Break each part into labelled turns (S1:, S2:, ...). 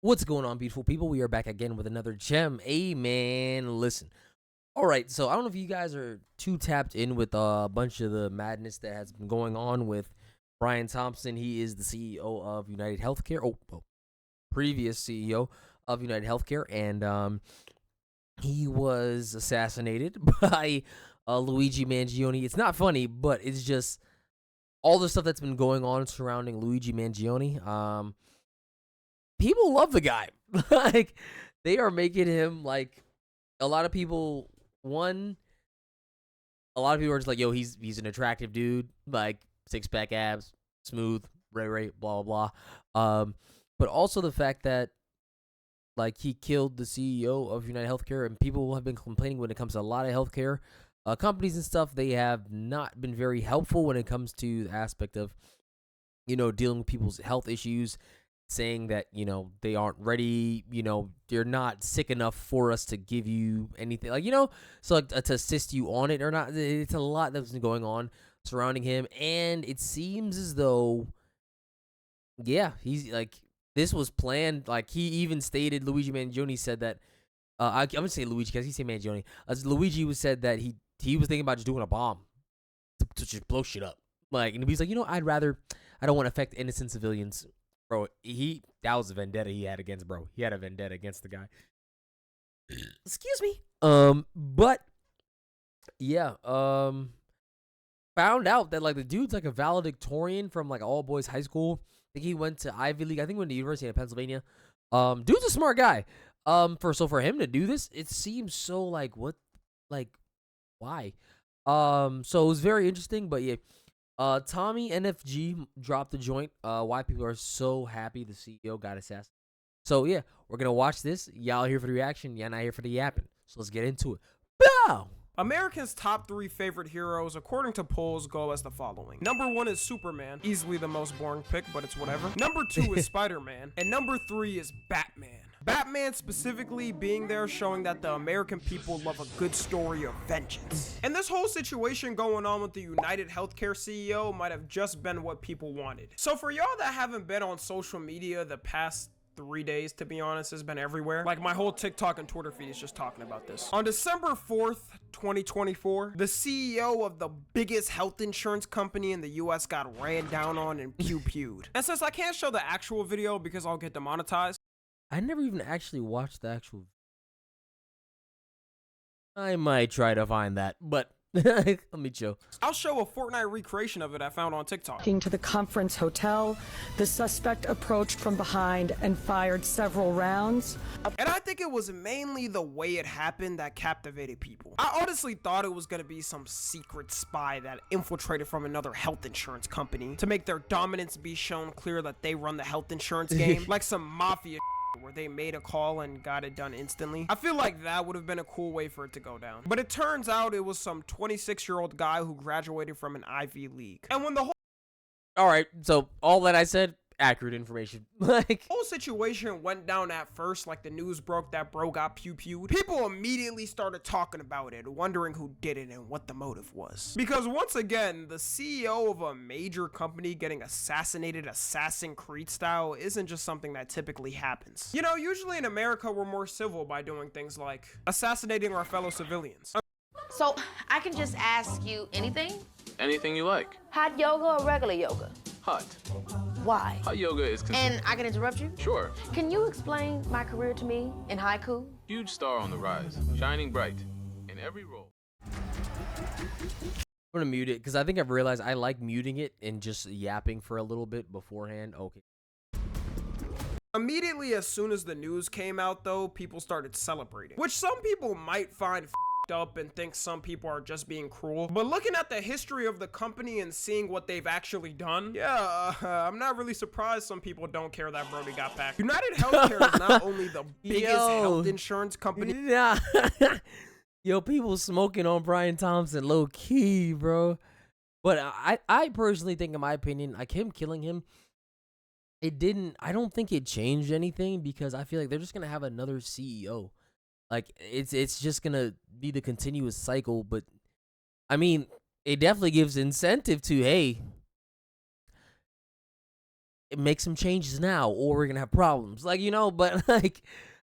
S1: What's going on, beautiful people? We are back again with another gem. Hey, man, listen. All right, so I don't know if you guys are too tapped in with a bunch of the madness that has been going on with Brian Thompson. He is the CEO of United Healthcare. Previous CEO of United Healthcare, and he was assassinated by Luigi Mangione. It's not funny, but it's just all the stuff that's been going on surrounding Luigi Mangione. People love the guy. Like, they are making him like a lot of people. A lot of people are just like, yo, he's an attractive dude, like 6-pack abs, smooth, ray, blah blah blah. But also the fact that like he killed the CEO of United Healthcare, and people have been complaining when it comes to a lot of healthcare companies and stuff. They have not been very helpful when it comes to the aspect of dealing with people's health issues, saying that they aren't ready, they're not sick enough for us to give you anything, so like to assist you on it or not. It's a lot that's been going on surrounding him, and it seems as though he's like, this was planned. Like, he even stated, Luigi Mangione said that I'm gonna say Luigi because he said Mangione. Luigi was said that he was thinking about just doing a bomb to just blow shit up, like, and he's like, I don't want to affect innocent civilians. Bro, that was a vendetta he had against, bro. He had a vendetta against the guy. Excuse me. But yeah, found out that like the dude's like a valedictorian from like all boys high school. I think he went to Ivy League. I think he went to the University of Pennsylvania. Dude's a smart guy. For him to do this, it seems so like why? So it was very interesting, but yeah. Tommy NFG dropped the joint. Why people are so happy the CEO got assassinated. So yeah, we're gonna watch this. Y'all here for the reaction. Y'all not here for the yapping. So let's get into it. Bow.
S2: Americans' top 3 favorite heroes, according to polls, go as the following. Number 1 is Superman, easily the most boring pick, but it's whatever. Number 2 is Spider-Man, and number 3 is Batman. Batman specifically being there, showing that the American people love a good story of vengeance. And this whole situation going on with the United Healthcare CEO might have just been what people wanted. So for y'all that haven't been on social media the past 3 days, to be honest, has been everywhere. Like, my whole TikTok and Twitter feed is just talking about this. On December 4th, 2024, the CEO of the biggest health insurance company in the US got ran down on and pew-pewed. And since I can't show the actual video because I'll get demonetized,
S1: I never even actually watched the actual. I might try to find that, but let me chill.
S2: I'll show a Fortnite recreation of it I found on TikTok.
S3: To the conference hotel, the suspect approached from behind and fired several rounds.
S2: And I think it was mainly the way it happened that captivated people. I honestly thought it was gonna be some secret spy that infiltrated from another health insurance company to make their dominance be shown clear that they run the health insurance game, like some mafia where they made a call and got it done instantly. I feel like that would have been a cool way for it to go down. But it turns out it was some 26-year-old guy who graduated from an Ivy League. And when the
S1: All right, so all that I said, accurate information. Like,
S2: whole situation went down at first, like the news broke that bro got pew-pewed, people immediately started talking about it, wondering who did it and what the motive was. Because once again, the CEO of a major company getting assassinated Assassin's Creed style isn't just something that typically happens. Usually in America, we're more civil by doing things like assassinating our fellow civilians.
S4: So I can just ask you anything?
S5: Anything you like.
S4: Hot yoga or regular yoga?
S5: Hot.
S4: Why?
S5: Hot yoga is
S4: And I can interrupt you?
S5: Sure.
S4: Can you explain my career to me in haiku?
S5: Huge star on the rise, shining bright in every role.
S1: I'm gonna mute it because I think I've realized I like muting it and just yapping for a little bit beforehand. Okay.
S2: Immediately as soon as the news came out though, people started celebrating, which some people might find up and think some people are just being cruel. But looking at the history of the company and seeing what they've actually done, I'm not really surprised some people don't care that Brody got back. United Healthcare is not only the biggest health insurance company.
S1: Yeah. Yo, people smoking on Brian Thompson low key, bro. But I personally think, in my opinion, like, him killing him, I don't think it changed anything, because I feel like they're just gonna have another CEO. Like, it's just gonna be the continuous cycle. But I mean, it definitely gives incentive to, hey, make some changes now, or we're gonna have problems. Like, you know, but like,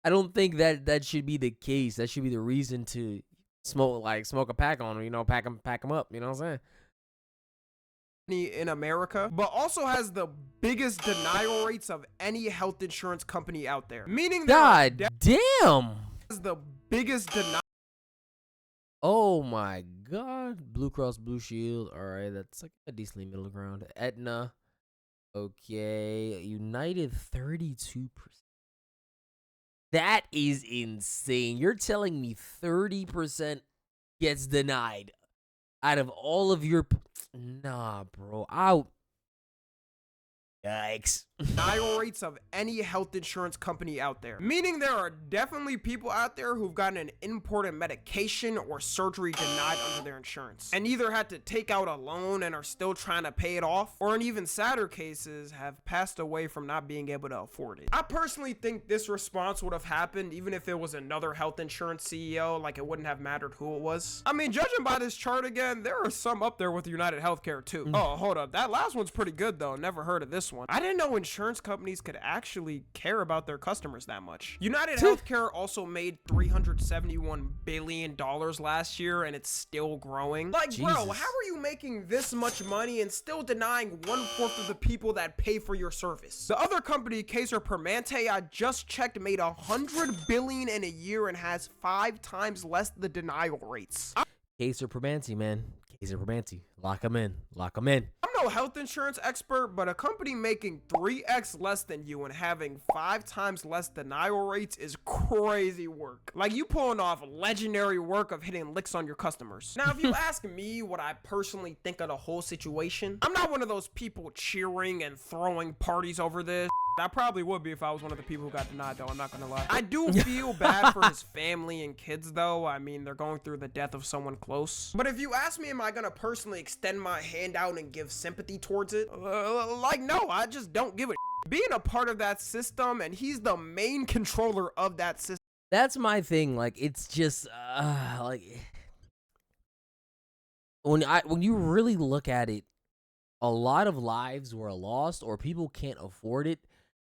S1: I don't think that should be the case. That should be the reason to smoke a pack on them. You know, pack them up. You know what I'm saying?
S2: In America, but also has the biggest denial rates of any health insurance company out there. Meaning that
S1: God damn.
S2: has the biggest denial.
S1: Oh my God. Blue Cross Blue Shield. All right, that's like a decently middle ground. Aetna. Okay. United 32%. That is insane. You're telling me 30% gets denied out of all of your... Nah, bro. Yikes.
S2: Denial rates of any health insurance company out there. Meaning there are definitely people out there who've gotten an important medication or surgery denied under their insurance, and either had to take out a loan and are still trying to pay it off, or in even sadder cases have passed away from not being able to afford it. I personally think this response would have happened even if it was another health insurance CEO. Like, it wouldn't have mattered who it was. I mean, judging by this chart again, there are some up there with United Healthcare too. Oh, hold up. That last one's pretty good though. Never heard of this one. I didn't know insurance companies could actually care about their customers that much. United Healthcare also made $371 billion last year, and it's still growing. Like,
S1: Jesus.
S2: bro, how are you making this much money and still denying 1/4 of the people that pay for your service? The other company, Kaiser Permanente, I just checked, made $100 billion in a year and has 5 times less the denial rates.
S1: Kaiser Permanente, man. Kaiser Permanente. Lock them in. Lock them in.
S2: I'm no health insurance expert, but a company making 3x less than you and having 5 times less denial rates is crazy work. Like, you pulling off legendary work of hitting licks on your customers. Now, if you ask me what I personally think of the whole situation, I'm not one of those people cheering and throwing parties over this. I probably would be if I was one of the people who got denied, though. I'm not gonna lie. I do feel bad for his family and kids, though. I mean, they're going through the death of someone close. But if you ask me, am I gonna personally extend my hand out and give sympathy towards it? Like, no, I just don't give a being a part of that system, and he's the main controller of that system.
S1: That's my thing. Like, it's just like when you really look at it, a lot of lives were lost, or people can't afford it,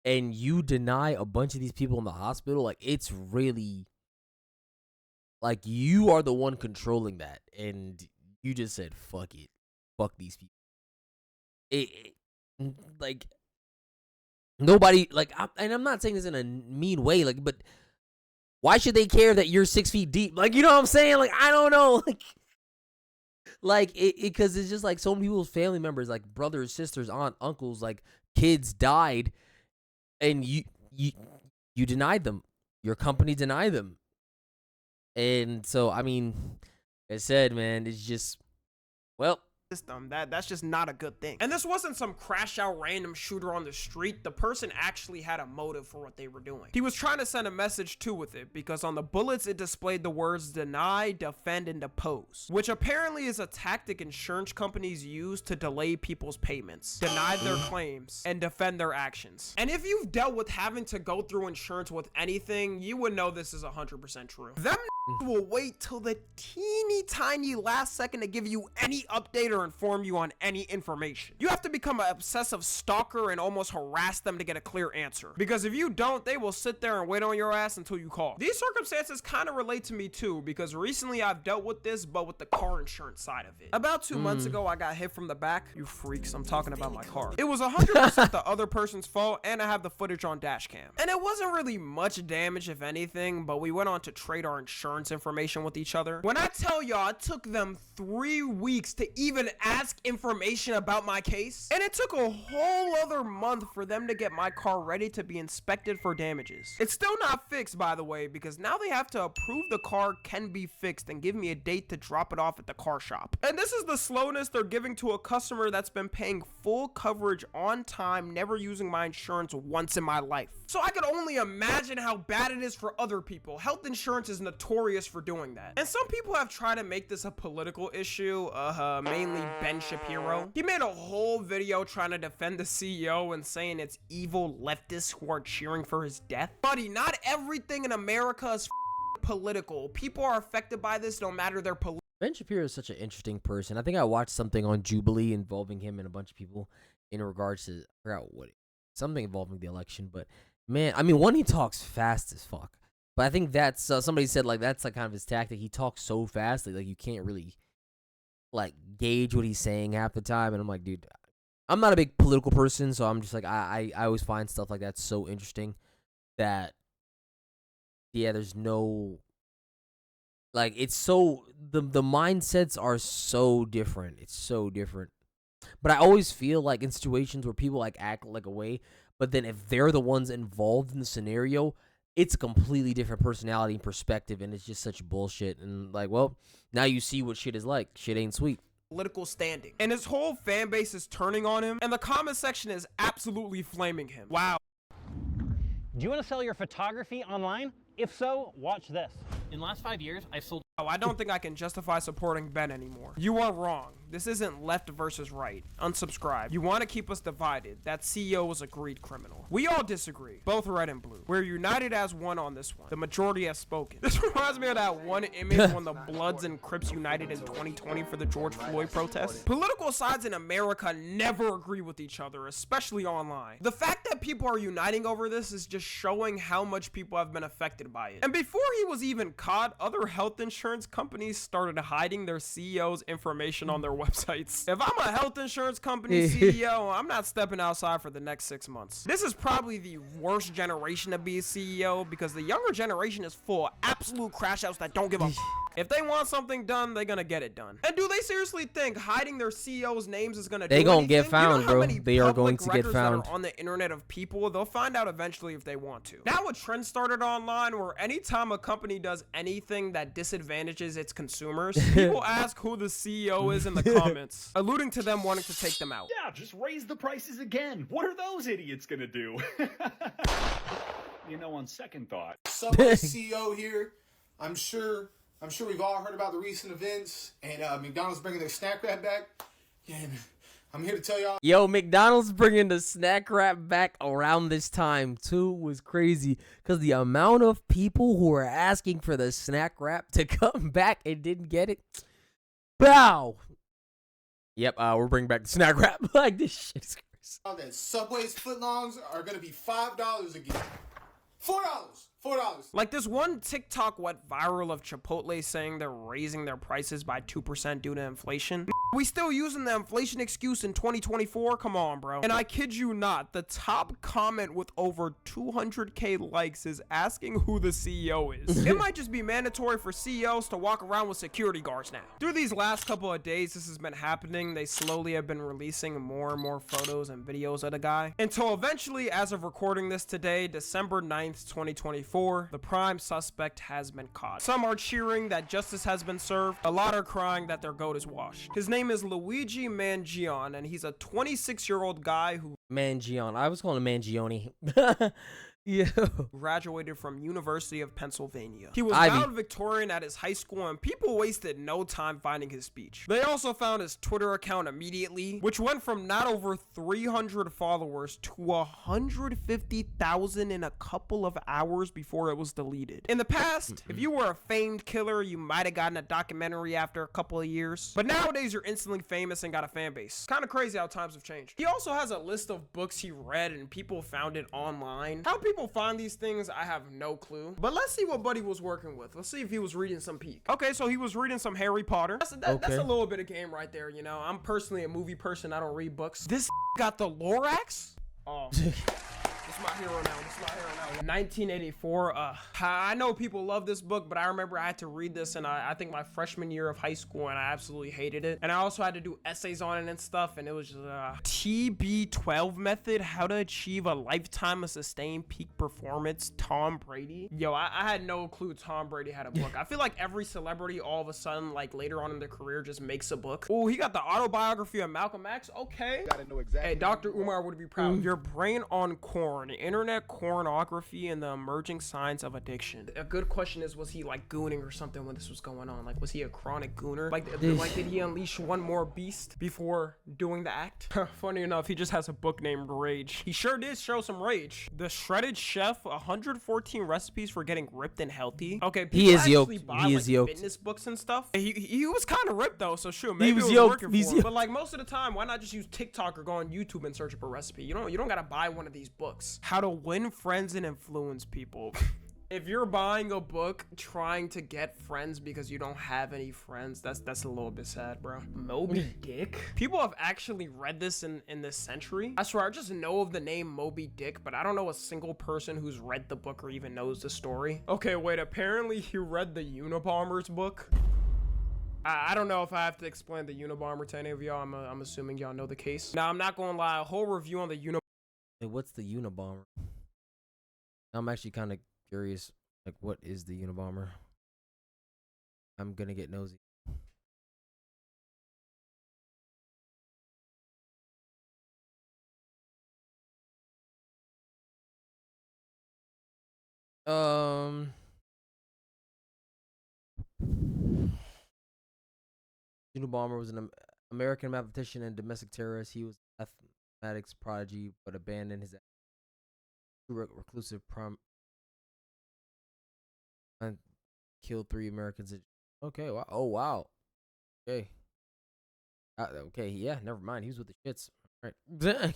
S1: and you deny a bunch of these people in the hospital. Like, it's really like you are the one controlling that, and you just said fuck it, fuck these people. Like, nobody, like, and I'm not saying this in a mean way, like, but why should they care that you're 6 feet deep? Like, you know what I'm saying? Like, I don't know, like because it's just like so many people's family members, like brothers, sisters, aunt, uncles, like kids died, and you denied them. Your company denied them, and so I mean, like I said, man, it's just, well,
S2: system. That's just not a good thing. And this wasn't some crash out random shooter on the street. The person actually had a motive for what they were doing. He was trying to send a message too with it, because on the bullets it displayed the words deny, defend, and depose, which apparently is a tactic insurance companies use to delay people's payments, deny their claims, and defend their actions. And if you've dealt with having to go through insurance with anything, you would know this is 100% true. Them will wait till the teeny tiny last second to give you any update or inform you on any information. You have to become an obsessive stalker and almost harass them to get a clear answer, because if you don't, they will sit there and wait on your ass until you call. These circumstances kind of relate to me too, because recently I've dealt with this, but with the car insurance side of it. About 2 months ago, I got hit from the back. You freaks, I'm talking about my car. It was 100% the other person's fault, and I have the footage on dash cam. And it wasn't really much damage, if anything, but we went on to trade our insurance information with each other. When I tell y'all, it took them 3 weeks to even ask information about my case, and it took a whole other month for them to get my car ready to be inspected for damages. It's still not fixed, by the way, because now they have to approve the car can be fixed and give me a date to drop it off at the car shop. And this is the slowness they're giving to a customer that's been paying full coverage on time, never using my insurance once in my life. So I could only imagine how bad it is for other people. Health insurance is notorious for doing that. And some people have tried to make this a political issue, mainly Ben Shapiro. He made a whole video trying to defend the CEO and saying it's evil leftists who are cheering for his death. Buddy, not everything in America is political. People are affected by this no matter their political.
S1: Ben Shapiro is such an interesting person. I think I watched something on Jubilee involving him and a bunch of people in regards to, I forgot what something involving the election. But man, I mean, one, he talks fast as fuck. But I think that's somebody said like that's like kind of his tactic. He talks so fast like you can't really like gauge what he's saying half the time. And I'm like, dude, I'm not a big political person, so I'm just like I always find stuff like that so interesting that yeah, there's no like it's so the mindsets are so different. It's so different. But I always feel like in situations where people like act like a way, but then if they're the ones involved in the scenario, it's a completely different personality and perspective, and it's just such bullshit. And like, well, now you see what shit is like. Shit ain't sweet.
S2: Political standing. And his whole fan base is turning on him, and the comment section is absolutely flaming him. Wow.
S6: Do you want to sell your photography online? If so, watch this. In the last 5 years, I've sold...
S2: Oh, I don't think I can justify supporting Ben anymore. You are wrong. This isn't left versus right. Unsubscribe. You want to keep us divided. That CEO was a greed criminal. We all disagree. Both red and blue. We're united as one on this one. The majority has spoken. This reminds me of that one image when the Bloods and Crips united in 2020 for the George Floyd protest. Political sides in America never agree with each other, especially online. The fact that people are uniting over this is just showing how much people have been affected by it. And before he was even caught, other health insurance companies started hiding their CEO's information on their websites. If I'm a health insurance company CEO, I'm not stepping outside for the next 6 months. This is probably the worst generation to be a CEO because the younger generation is full of absolute crash outs that don't give a If they want something done, they're gonna get it done. And do they seriously think hiding their CEO's names is gonna do anything?
S1: They gonna get found,
S2: you know how
S1: bro.
S2: many
S1: They are going
S2: public
S1: to get
S2: records that
S1: found.
S2: are on the internet of people? They'll find out eventually if they want to. Now a trend started online where anytime a company does anything that disadvantages its consumers, people ask who the CEO is in the comments, alluding to them wanting to take them out.
S7: Yeah, just raise the prices again. What are those idiots gonna do? You know, on second thought.
S8: Subway CEO here. I'm sure we've all heard about the recent events and McDonald's bringing their snack wrap back. Yeah, man. I'm here to tell y'all.
S1: Yo, McDonald's bringing the snack wrap back around this time too was crazy because the amount of people who were asking for the snack wrap to come back and didn't get it. Bow. Yep, we're bringing back the snack wrap. Like this shit is crazy.
S8: That Subway's footlongs are gonna be $5 again. $4.
S2: Like this one TikTok went viral of Chipotle saying they're raising their prices by 2% due to inflation. We still using the inflation excuse in 2024? Come on, bro. And I kid you not, the top comment with over 200k likes is asking who the CEO is. It might just be mandatory for CEOs to walk around with security guards now. Through these last couple of days this has been happening, they slowly have been releasing more and more photos and videos of the guy. Until eventually, as of recording this today, December 9th, 2024, the prime suspect has been caught. Some are cheering that justice has been served. A lot are crying that their goat is washed. His name is Luigi Mangione, and he's a 26-year-old guy who
S1: Mangione. I was calling him Mangione. Yeah.
S2: graduated from University of Pennsylvania. He was
S1: Ivy.
S2: valedictorian at his high school, and people wasted no time finding his speech. They also found his Twitter account immediately, which went from not over 300 followers to 150,000 in a couple of hours before it was deleted. In the past, if you were a famed killer, you might have gotten a documentary after a couple of years. But nowadays, you're instantly famous and got a fan base. Kind of crazy how times have changed. He also has a list of books he read, and people found it online. How people find these things, I have no clue. But let's see what Buddy was working with. Let's see if he was reading some Peak. Okay, so he was reading some Harry Potter. That's a little bit of game right there, you know. I'm personally a movie person. I don't read books. This got the Lorax? Oh. This is my hero now. 1984. I know people love this book, but I remember I had to read this and I think my freshman year of high school, and I absolutely hated it. And I also had to do essays on it and stuff, and it was just TB12 method, how to achieve a lifetime of sustained peak performance, Tom Brady. Yo, I had no clue Tom Brady had a book. I feel like every celebrity all of a sudden, like later on in their career, just makes a book. Oh, he got the autobiography of Malcolm X. Okay.
S8: Gotta know exactly.
S2: Hey, Dr. Umar would be proud. Your brain on corn porn, internet pornography, and the emerging signs of addiction. A good question is, was he like gooning or something when this was going on? Like, was he a chronic gooner? Like did he unleash one more beast before doing the act? Funny enough, he just has a book named Rage. He sure did show some rage. The Shredded Chef, 114 recipes for getting ripped and healthy. Okay, people
S1: He is
S2: actually
S1: yoked.
S2: buy,
S1: He
S2: like,
S1: is yoked.
S2: fitness books and stuff. He was kind of ripped though, so sure, maybe
S1: was
S2: it was
S1: yoked.
S2: working
S1: He's
S2: for him.
S1: yoked.
S2: But like most of the time, why not just use TikTok or go on YouTube and search up a recipe? You don't gotta buy one of these books. How to win friends and influence people. If you're buying a book trying to get friends because you don't have any friends, that's a little bit sad, bro. Moby Dick? People have actually read this in this century. I swear, I just know of the name Moby Dick, but I don't know a single person who's read the book or even knows the story. Okay, wait, apparently you read the Unabomber's book. I don't know if I have to explain the Unabomber to any of y'all. I'm assuming y'all know the case. Now, I'm not gonna lie, a whole review on the Unabomber.
S1: Hey, what's the Unabomber? I'm actually kind of curious. Like, what is the Unabomber? I'm gonna get nosy. Unabomber was an American mathematician and domestic terrorist. He was a mathematics prodigy, but abandoned his reclusive and killed 3 Americans. Okay, wow. Oh, wow. Okay. Okay, yeah, never mind. He was with the shits. All right.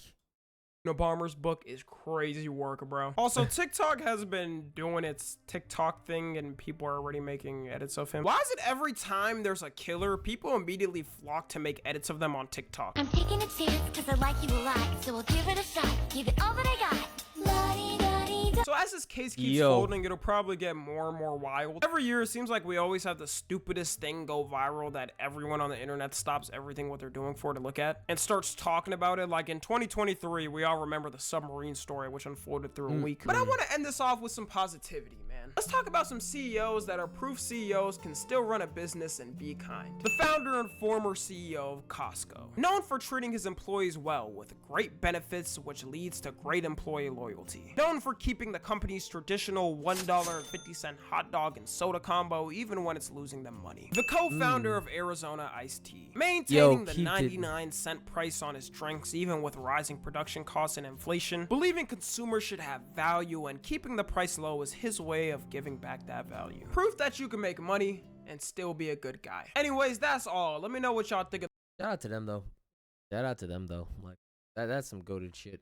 S2: Unabomber's book is crazy work, bro. Also, TikTok has been doing its TikTok thing and people are already making edits of him. Why is it every time there's a killer, people immediately flock to make edits of them on TikTok?
S9: I'm taking a chance because I like you a lot, so we'll give it a shot. Give it all that I got.
S2: So as this case keeps folding, it'll probably get more and more wild. Every year, it seems like we always have the stupidest thing go viral that everyone on the internet stops everything what they're doing for to look at and starts talking about it. Like in 2023, we all remember the submarine story, which unfolded through a week. But I want to end this off with some positivity, man. Let's talk about some CEOs that are proof CEOs can still run a business and be kind. The founder and former CEO of Costco, known for treating his employees well with great benefits, which leads to great employee loyalty. Known for keeping the company's traditional $1.50 hot dog and soda combo even when it's losing them money. The co-founder of Arizona Iced Tea, maintaining the 99-cent price on his drinks even with rising production costs and inflation, believing consumers should have value and keeping the price low is his way of giving back that value. Proof that you can make money and still be a good guy. Anyways, that's all. Let me know what y'all think of.
S1: Shout out to them though. Shout out to them though. Like that's some goated shit.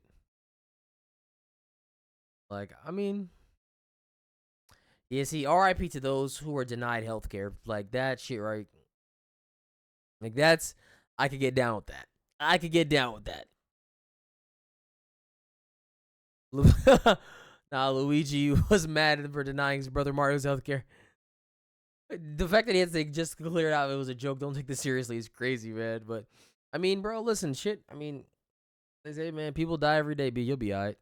S1: Like, I mean, yeah, see, RIP to those who were denied healthcare. Like, that shit, right? Like, I could get down with that. I could get down with that. Nah, Luigi was mad for denying his brother Mario's healthcare. The fact that he had to just clear it out, it was a joke. Don't take this seriously. It's crazy, man. But, I mean, bro, listen, shit. I mean, they say, man, people die every day, but you'll be all right.